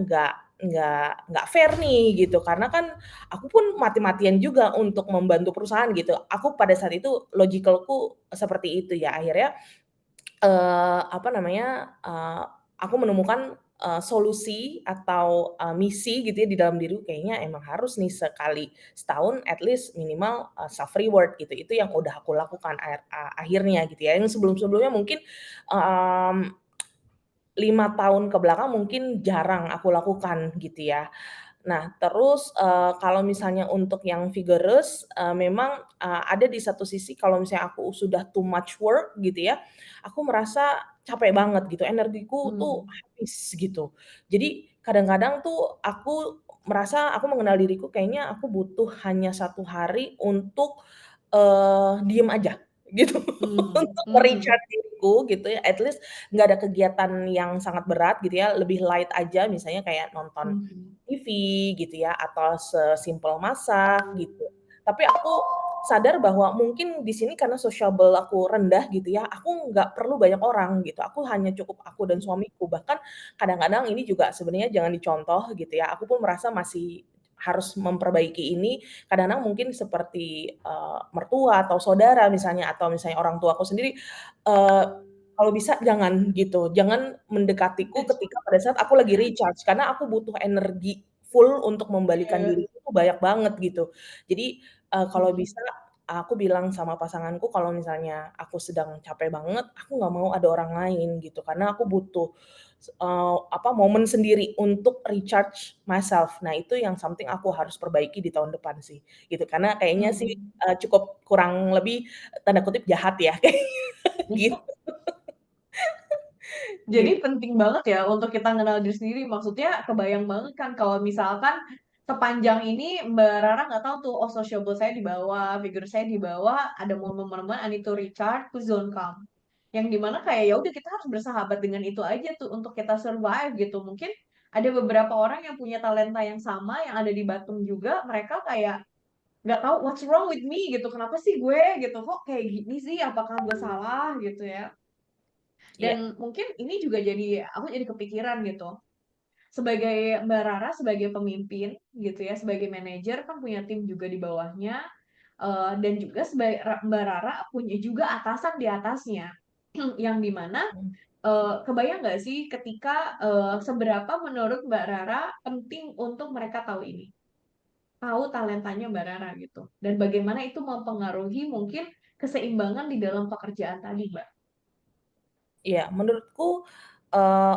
Speaker 2: nggak fair nih gitu. Karena kan aku pun mati-matian juga untuk membantu perusahaan gitu. Aku pada saat itu logical-ku seperti itu ya. Akhirnya apa namanya, aku menemukan, solusi atau, misi gitu ya di dalam diriku kayaknya emang harus nih sekali setahun at least minimal, self reward gitu. Itu yang udah aku lakukan akhirnya gitu ya. Yang sebelum-sebelumnya mungkin, mmm, 5 tahun ke belakang mungkin jarang aku lakukan gitu ya. Nah, terus, kalau misalnya untuk yang vigorous, memang, ada di satu sisi kalau misalnya aku sudah too much work gitu ya, aku merasa capek banget gitu, energiku tuh
Speaker 1: Mmm.
Speaker 2: habis gitu. Jadi kadang-kadang tuh aku merasa aku mengenal diriku kayaknya aku butuh hanya 1 hari untuk, diem aja gitu,
Speaker 1: Mmm.
Speaker 2: untuk
Speaker 1: Mhm.
Speaker 2: me-recharge diriku gitu ya, at least nggak ada kegiatan yang sangat berat gitu ya, lebih light aja misalnya kayak nonton
Speaker 1: Mhm.
Speaker 2: TV gitu ya, atau sesimpel masak gitu. Tapi aku sadar bahwa mungkin di sini karena sociable aku rendah gitu ya, aku nggak perlu banyak orang gitu, aku hanya cukup aku dan
Speaker 1: Mhm.
Speaker 2: suamiku. Bahkan kadang-kadang ini juga sebenarnya jangan dicontoh gitu ya, aku pun merasa masih harus memperbaiki ini, kadang-kadang mungkin seperti, mertua atau saudara misalnya, atau misalnya orang tuaku sendiri, eee, kalau bisa jangan gitu, jangan mendekatiku ketika pada saat aku lagi recharge, karena aku butuh energi full untuk membalikan
Speaker 1: Iya.
Speaker 2: diriku tuh banyak banget gitu. Jadi, kalau
Speaker 1: Mhm.
Speaker 2: bisa aku bilang sama pasanganku kalau misalnya aku sedang capek banget, aku nggak mau ada orang lain gitu, karena aku butuh apa, momen sendiri untuk recharge myself. Nah, itu yang something aku harus perbaiki di tahun depan sih, gitu. Karena kayaknya sih,
Speaker 1: Mhm.
Speaker 2: cukup kurang lebih tanda kutip "jahat" ya, kayaknya gitu.
Speaker 1: Jadi
Speaker 2: Gitu.
Speaker 1: penting banget ya untuk kita kenal diri sendiri. Maksudnya kebayang banget kan kalau misalkan sepanjang ini Mbak Rara nggak tahu tuh, oh sociable saya di bawah, figure saya di bawah, ada momen-momen I need to recharge to zone calm. Yang dimana kayak ya udah kita harus bersahabat dengan itu aja tuh untuk kita survive gitu. Mungkin ada beberapa orang yang punya talenta yang sama yang ada di Batum juga, mereka kayak nggak tahu what's wrong with me gitu. Kenapa sih gue gitu? Kok kayak gini sih? Apakah gue salah gitu ya?
Speaker 2: Iya.
Speaker 1: Dan mungkin ini juga jadi aku jadi kepikiran gitu. Sebagai Mbak Rara sebagai pemimpin gitu ya, sebagai manajer kan punya tim juga di bawahnya, dan juga sebagai Mbak Rara punya juga atasan di atasnya. Yang di mana,
Speaker 2: Mhm.
Speaker 1: kebayang nggak sih ketika, seberapa menurut Mbak Rara penting untuk mereka tahu ini? Tahu talentanya Mbak Rara gitu, dan bagaimana itu mempengaruhi mungkin keseimbangan di dalam pekerjaan tadi, Mbak?
Speaker 2: Iya, menurutku,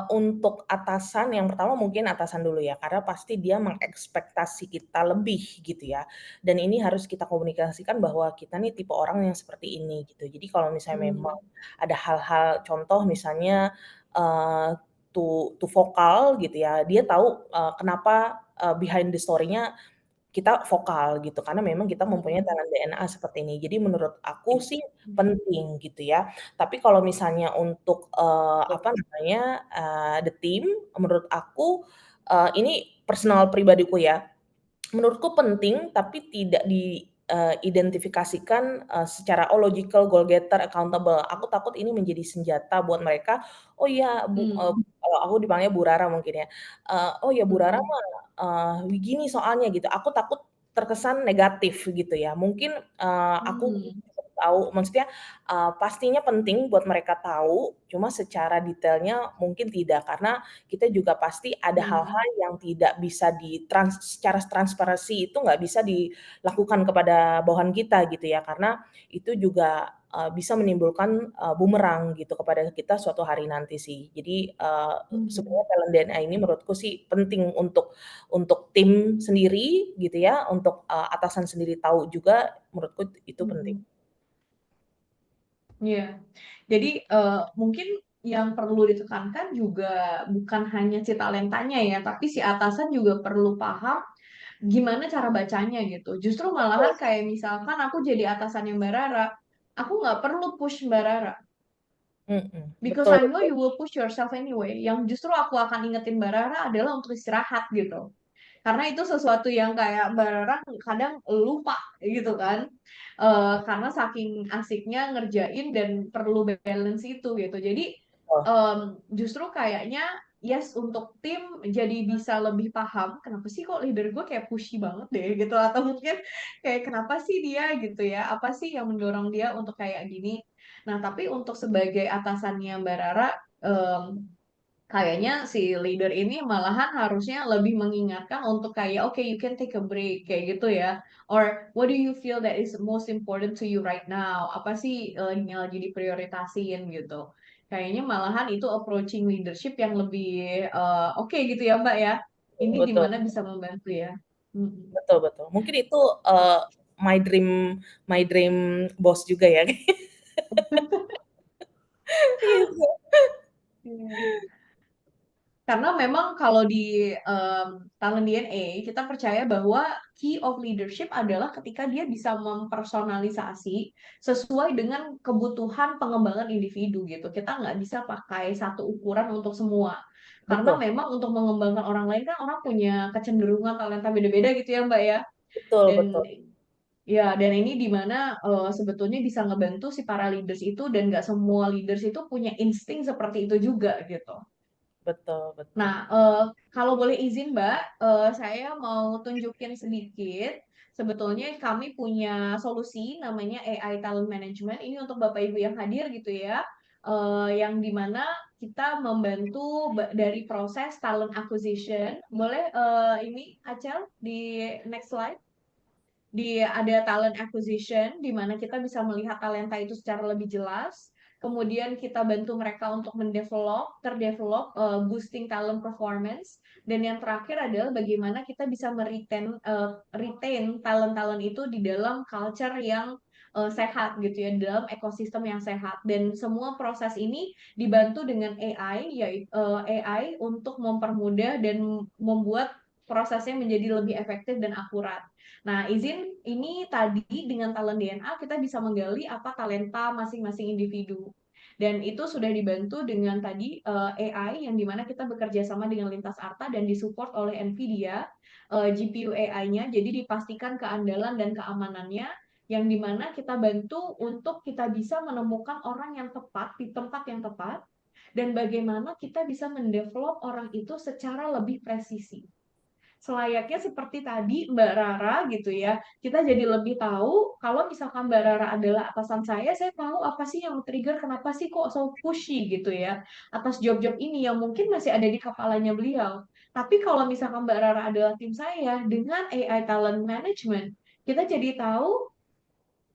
Speaker 2: Untuk atasan, yang pertama mungkin atasan dulu ya, karena pasti dia mengekspektasi kita lebih gitu ya, dan ini harus kita komunikasikan bahwa kita nih tipe orang yang seperti ini gitu. Jadi kalau misalnya memang ada hal-hal contoh misalnya, eee, to vokal gitu ya, dia tahu, kenapa, behind the story-nya kita vokal gitu, karena memang kita mempunyai talent DNA seperti ini. Jadi menurut aku sih penting gitu ya. Tapi kalau misalnya untuk, apa namanya, the team, menurut aku, ini personal pribadiku ya, menurutku penting tapi tidak identifikasikan, secara, "Oh logical, goal getter, accountable." Aku takut ini menjadi senjata buat mereka, "Oh iya kalau aku dipanggilnya Bu Rara mungkin ya, "Oh ya Bu Rara mah, begini soalnya," gitu. Aku takut terkesan negatif gitu ya. Mungkin, aku tahu maksudnya, pastinya penting buat mereka tahu, cuma secara detailnya mungkin tidak, karena kita juga pasti ada hal-hal yang tidak bisa secara transparansi itu nggak bisa dilakukan kepada bawahan kita gitu ya, karena itu juga, bisa menimbulkan, bumerang gitu kepada kita suatu hari nanti sih. Jadi, sebenarnya talent DNA ini menurutku sih penting untuk tim sendiri gitu ya, untuk, atasan sendiri tahu juga, menurutku itu penting.
Speaker 1: Iya. Jadi, mungkin yang perlu ditekankan juga bukan hanya si talentanya ya, tapi si atasan juga perlu paham gimana cara bacanya gitu. Justru malahan kayak misalkan aku jadi atasannya Mbak Rara, aku nggak perlu push Mbak Rara. Because
Speaker 2: Betul
Speaker 1: I know
Speaker 2: betul
Speaker 1: you will push yourself anyway. Yang justru aku akan ingetin Mbak Rara adalah untuk istirahat gitu. Karena itu sesuatu yang kayak Mbak Rara kadang lupa gitu kan. Karena saking asiknya ngerjain dan perlu balance itu gitu. Jadi
Speaker 2: betul.
Speaker 1: justru kayaknya yes untuk tim jadi bisa lebih paham kenapa sih kok leader gue kayak pushy banget deh gitu, atau mungkin kayak kenapa sih dia gitu ya, apa sih yang mendorong dia untuk kayak gini. Nah tapi untuk sebagai atasannya Mbak Rara, em, kayaknya si leader ini malahan harusnya lebih mengingatkan untuk kayak okay you can take a break kayak gitu ya, or what do you feel that is most important to you right now, apa sih yang lagi diprioritasin gitu. Kayaknya malahan itu approaching leadership yang lebih oke gitu ya Mbak ya, ini
Speaker 2: Betul
Speaker 1: dimana bisa membantu ya. Mm-mm.
Speaker 2: betul betul. Mungkin itu, my dream my dream boss juga ya. Gitu.
Speaker 1: Iya. Karena memang kalau di talent DNA kita percaya bahwa key of leadership adalah ketika dia bisa mempersonalisasi sesuai dengan kebutuhan pengembangan individu gitu. Kita nggak bisa pakai satu ukuran untuk semua. Karena
Speaker 2: Betul
Speaker 1: memang untuk mengembangkan orang lain kan orang punya kecenderungan talenta beda-beda gitu ya Mbak ya.
Speaker 2: betul
Speaker 1: Dan
Speaker 2: betul
Speaker 1: ya, dan ini dimana sebetulnya bisa ngebantu si para leaders itu, dan nggak semua leaders itu punya insting seperti itu juga gitu.
Speaker 2: betul betul.
Speaker 1: Nah, kalau boleh izin Mbak, saya mau tunjukin sedikit. Sebetulnya kami punya solusi namanya AI Talent Management. Ini untuk Bapak Ibu yang hadir gitu ya. Yang dimana kita membantu dari proses talent acquisition. Boleh ini Acel di next slide? Ada talent acquisition di mana kita bisa melihat talenta itu secara lebih jelas. Kemudian kita bantu mereka untuk terdevelop, boosting talent performance. Dan yang terakhir adalah bagaimana kita bisa retain talent-talent itu di dalam culture yang sehat gitu ya, dalam ekosistem yang sehat. Dan semua proses ini dibantu dengan AI, yaitu AI untuk mempermudah dan membuat prosesnya menjadi lebih efektif dan akurat. Nah, izin ini tadi dengan talent DNA kita bisa menggali apa talenta masing-masing individu. Dan itu sudah dibantu dengan tadi AI yang dimana kita bekerja sama dengan Lintas Arta dan disupport oleh NVIDIA GPU AI-nya. Jadi dipastikan keandalan dan keamanannya, yang dimana kita bantu untuk kita bisa menemukan orang yang tepat di tempat yang tepat, dan bagaimana kita bisa mendevelop orang itu secara lebih presisi. Selayaknya seperti tadi Mbak Rara gitu ya, kita jadi lebih tahu kalau misalkan Mbak Rara adalah atasan saya tahu apa sih yang trigger, kenapa sih kok so pushy gitu ya atas job-job ini yang mungkin masih ada di kepalanya beliau. Tapi kalau misalkan Mbak Rara adalah tim saya dengan AI Talent Management, kita jadi tahu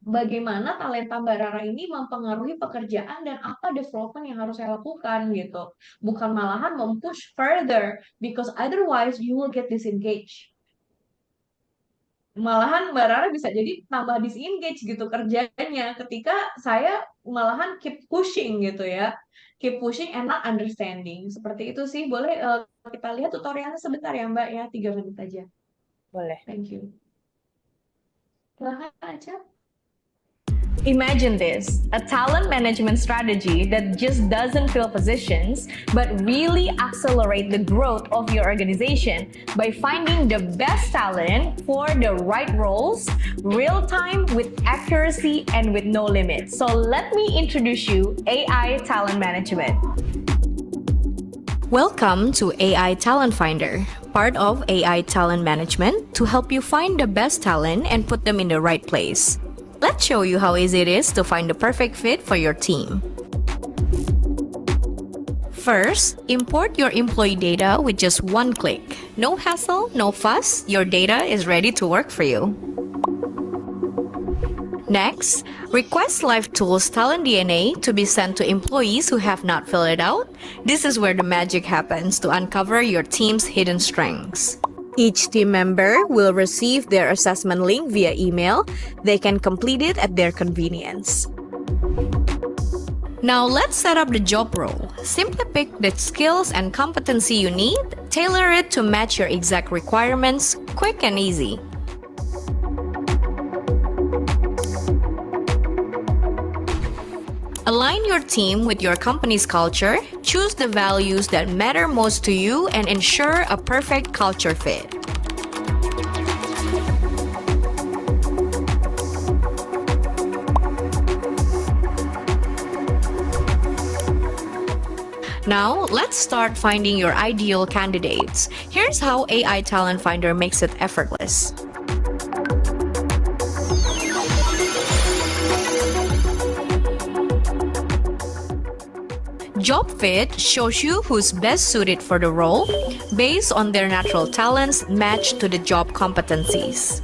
Speaker 1: bagaimana talenta Mbak Rara ini mempengaruhi pekerjaan dan apa development yang harus saya lakukan gitu. Bukan malahan mempush further because otherwise you will get disengaged. Malahan Mbak Rara bisa jadi tambah disengage gitu kerjanya ketika saya malahan keep pushing gitu ya. Keep pushing and not understanding. Seperti itu sih. Boleh kita lihat tutorialnya sebentar ya Mbak ya, 3 menit aja.
Speaker 2: Boleh.
Speaker 1: Thank you. Silahkan aja.
Speaker 4: Imagine this, a talent management strategy that just doesn't fill positions, but really accelerate the growth of your organization by finding the best talent for the right roles, real time with accuracy and with no limits. So let me introduce you AI Talent Management.
Speaker 5: Welcome to AI Talent Finder, part of AI Talent Management to help you find the best talent and put them in the right place. Let's show you how easy it is to find the perfect fit for your team. First, import your employee data with just one click. No hassle, no fuss, your data is ready to work for you. Next, request LiveTools Talent DNA to be sent to employees who have not filled it out. This is where the magic happens to uncover your team's hidden strengths. Each team member will receive their assessment link via email. They can complete it at their convenience. Now let's set up the job role. Simply pick the skills and competency you need, tailor it to match your exact requirements, quick and easy. Align your team with your company's culture, choose the values that matter most to you, and ensure a perfect culture fit. Now, let's start finding your ideal candidates. Here's how AI Talent Finder makes it effortless. Job Fit shows you who's best suited for the role based on their natural talents matched to the job competencies.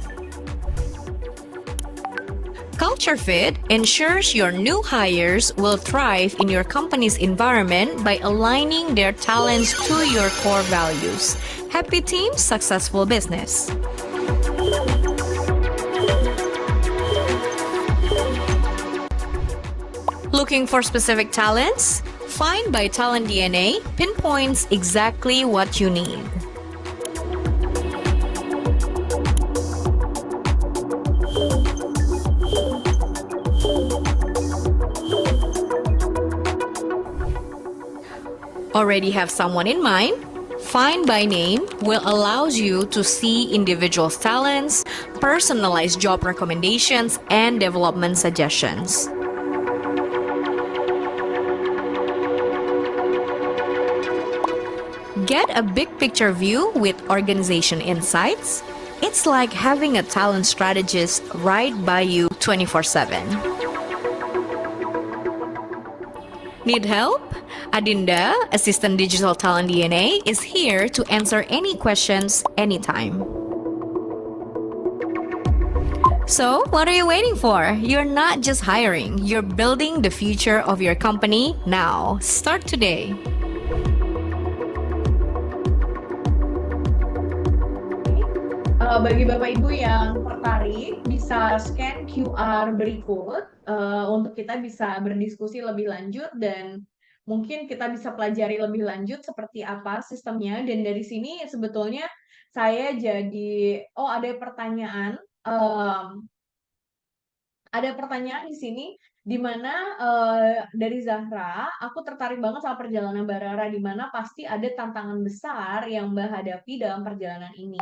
Speaker 5: Culture Fit ensures your new hires will thrive in your company's environment by aligning their talents to your core values. Happy team, successful business. Looking for specific talents? Find by Talent DNA pinpoints exactly what you need. Already have someone in mind? Find by name will allows you to see individuals' talents, personalized job recommendations, and development suggestions. Get a big picture view with Organization Insights. It's like having a talent strategist right by you 24/7. Need help? Adinda, Assistant Digital Talent DNA, is here to answer any questions anytime. So, what are you waiting for? You're not just hiring, you're building the future of your company now. Start today.
Speaker 1: Bagi Bapak Ibu yang tertarik, bisa scan QR berikut untuk kita bisa berdiskusi lebih lanjut dan mungkin kita bisa pelajari lebih lanjut seperti apa sistemnya. Dan dari sini sebetulnya saya jadi, ada pertanyaan. Ada pertanyaan di sini, di mana dari Zahra, aku tertarik banget sama perjalanan Mbak Rara, di mana pasti ada tantangan besar yang Mbak hadapi dalam perjalanan ini.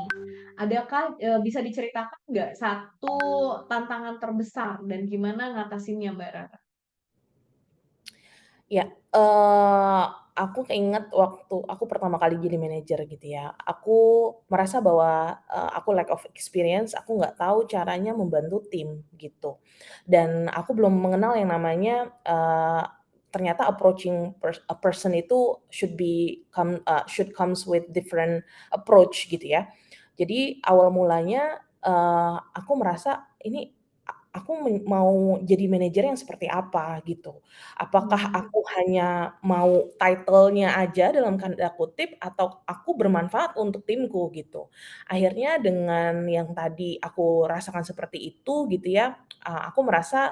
Speaker 1: Adakah bisa diceritakan nggak satu tantangan terbesar dan gimana ngatasinnya Mbak Rara?
Speaker 2: Ya, aku keinget waktu aku pertama kali jadi manajer gitu ya, aku merasa bahwa, aku lack of experience, aku nggak tahu caranya membantu tim gitu. Dan aku belum mengenal yang namanya, ternyata approaching a person itu should comes with different approach gitu ya. Jadi awal mulanya, aku merasa ini aku mau jadi manajer yang seperti apa gitu. Apakah aku hanya mau title-nya aja dalam tanda kutip atau aku bermanfaat untuk timku gitu. Akhirnya dengan yang tadi aku rasakan seperti itu gitu ya, aku merasa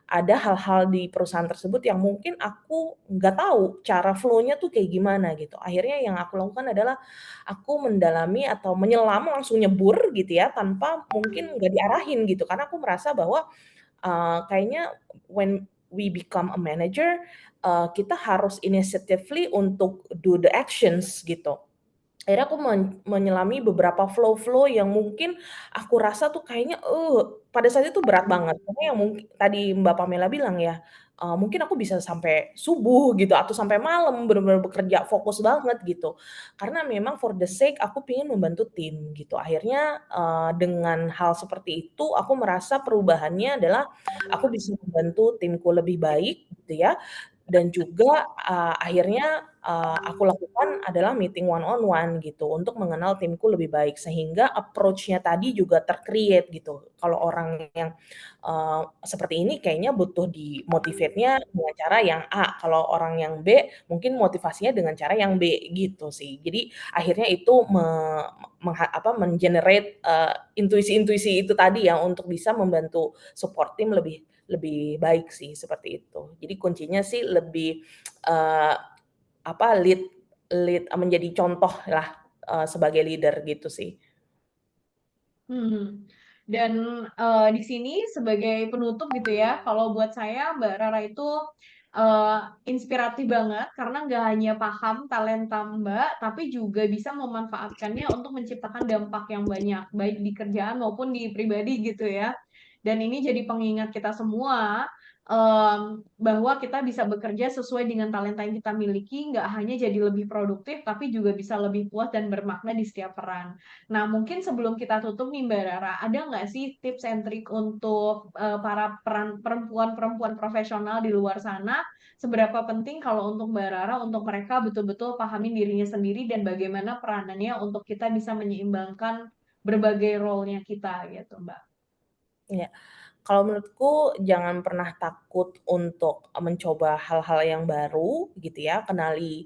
Speaker 2: ada hal-hal di perusahaan tersebut yang mungkin aku nggak tahu cara flow-nya tuh kayak gimana gitu. Akhirnya yang aku lakukan adalah aku mendalami atau menyelam langsung nyebur gitu ya, tanpa mungkin nggak diarahin gitu. Karena aku merasa bahwa, kayaknya when we become a manager, kita harus initiatively untuk do the actions gitu. Akhirnya aku menyelami beberapa flow-flow yang mungkin aku rasa tuh kayaknya, pada saat itu berat banget. Karena yang tadi Mbak Pamela bilang ya, mungkin aku bisa sampai subuh gitu atau sampai malam bener-bener bekerja fokus banget gitu. Karena memang for the sake aku pengen membantu tim gitu. Akhirnya, dengan hal seperti itu aku merasa perubahannya adalah aku bisa membantu timku lebih baik gitu ya, dan juga, akhirnya, aku lakukan adalah meeting one on one gitu, untuk mengenal timku lebih baik, sehingga approach-nya tadi juga ter-create gitu. Kalau orang yang, seperti ini kayaknya butuh di-motivate-nya dengan cara yang A, kalau orang yang B mungkin motivasinya dengan cara yang B, gitu sih. Jadi akhirnya itu men-generate, intuisi-intuisi itu tadi ya, untuk bisa membantu support tim lebih lebih baik sih, seperti itu. Jadi kuncinya sih lebih, eee, lead lead menjadi contoh lah, sebagai leader gitu sih.
Speaker 1: Mhm. Dan, di sini sebagai penutup gitu ya, kalau buat saya Mbak Rara itu, eee, inspiratif banget karena nggak hanya paham talenta Mbak, tapi juga bisa memanfaatkannya untuk menciptakan dampak yang banyak, baik di kerjaan maupun di pribadi gitu ya. Dan ini jadi pengingat kita semua, bahwa kita bisa bekerja sesuai dengan talenta yang kita miliki, nggak hanya jadi lebih produktif, tapi juga bisa lebih puas dan bermakna di setiap peran. Nah, mungkin sebelum kita tutup nih Mbak Rara, ada nggak sih tips and trick untuk para perempuan-perempuan profesional di luar sana? Seberapa penting kalau untuk Mbak Rara, untuk mereka betul-betul pahamin dirinya sendiri dan bagaimana peranannya untuk kita bisa menyeimbangkan berbagai role-nya kita gitu, Mbak.
Speaker 2: Iya. Kalau menurutku jangan pernah takut untuk mencoba hal-hal yang baru gitu ya, kenali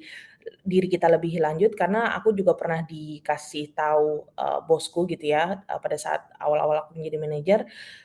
Speaker 2: diri kita lebih lanjut karena aku juga pernah dikasih tahu, bosku gitu ya, pada saat awal-awal aku menjadi manajer,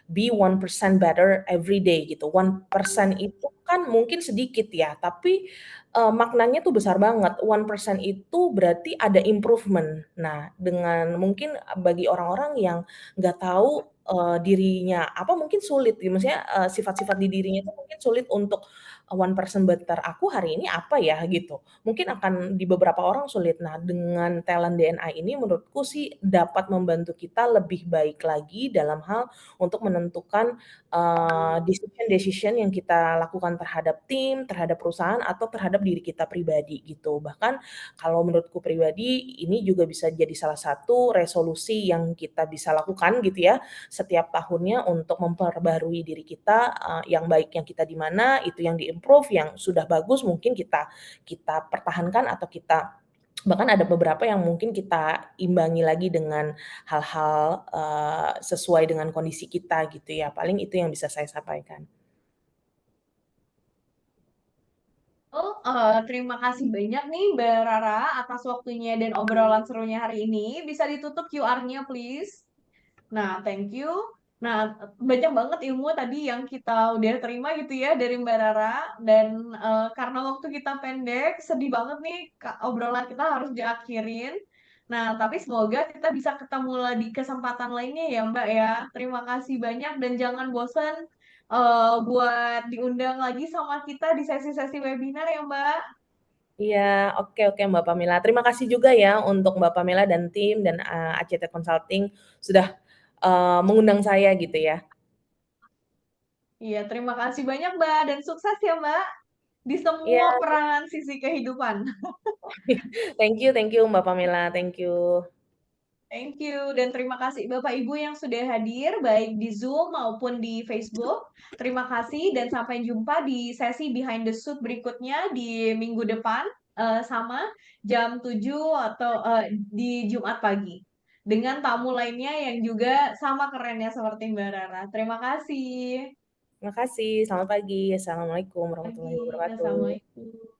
Speaker 2: "Be 1% better every day," gitu. 1% itu kan mungkin sedikit ya, tapi, maknanya tuh besar banget. 1% itu berarti ada improvement. Nah, dengan mungkin bagi orang-orang yang nggak tahu, dirinya apa mungkin sulit gitu, maksudnya, sifat-sifat di dirinya itu mungkin sulit untuk, 1% better aku hari ini apa ya gitu. Mungkin akan di beberapa orang sulit. Nah, dengan talent DNA ini menurutku sih dapat membantu kita lebih baik lagi dalam hal untuk menentukan, decision-decision yang kita lakukan terhadap tim, terhadap perusahaan, atau terhadap diri kita pribadi gitu. Bahkan kalau menurutku pribadi ini juga bisa jadi salah satu resolusi yang kita bisa lakukan gitu ya, setiap tahunnya untuk memperbarui diri kita, yang baik yang kita di mana, itu yang di-improve, yang sudah bagus mungkin kita kita pertahankan atau kita bahkan ada beberapa yang mungkin kita imbangi lagi dengan hal-hal, sesuai dengan kondisi kita gitu ya, paling itu yang bisa saya sampaikan.
Speaker 1: Oh, terima kasih banyak nih Mbak Rara atas waktunya dan obrolan serunya hari ini. Bisa ditutup QR-nya please. Nah, thank you. Nah, banyak banget ilmu tadi yang kita udah terima gitu ya dari Mbak Rara. Dan karena waktu kita pendek, sedih banget nih obrolan kita harus diakhirin. Nah, tapi semoga kita bisa ketemu lagi di kesempatan lainnya ya Mbak ya. Terima kasih banyak dan jangan bosan buat diundang lagi sama kita di sesi-sesi webinar ya Mbak.
Speaker 2: Iya, oke oke Mbak Pamela. Terima kasih juga ya untuk Mbak Pamela dan tim dan, ACT Consulting sudah, mengundang saya gitu ya.
Speaker 1: Iya, terima kasih banyak Mbak dan sukses ya Mbak di
Speaker 2: Iya,
Speaker 1: semua peran sisi kehidupan.
Speaker 2: thank you Mbak Pamela, thank you.
Speaker 1: Thank you dan terima kasih Bapak Ibu yang sudah hadir baik di Zoom maupun di Facebook. Terima kasih dan sampai jumpa di sesi Behind the Suit berikutnya di minggu depan sama jam 7 atau di Jumat pagi. dengan tamu lainnya yang juga sama kerennya seperti Mbak Rara. Terima kasih.
Speaker 2: Terima kasih, selamat pagi. Assalamualaikum warahmatullahi
Speaker 1: Pagi.
Speaker 2: wabarakatuh.
Speaker 1: Assalamualaikum.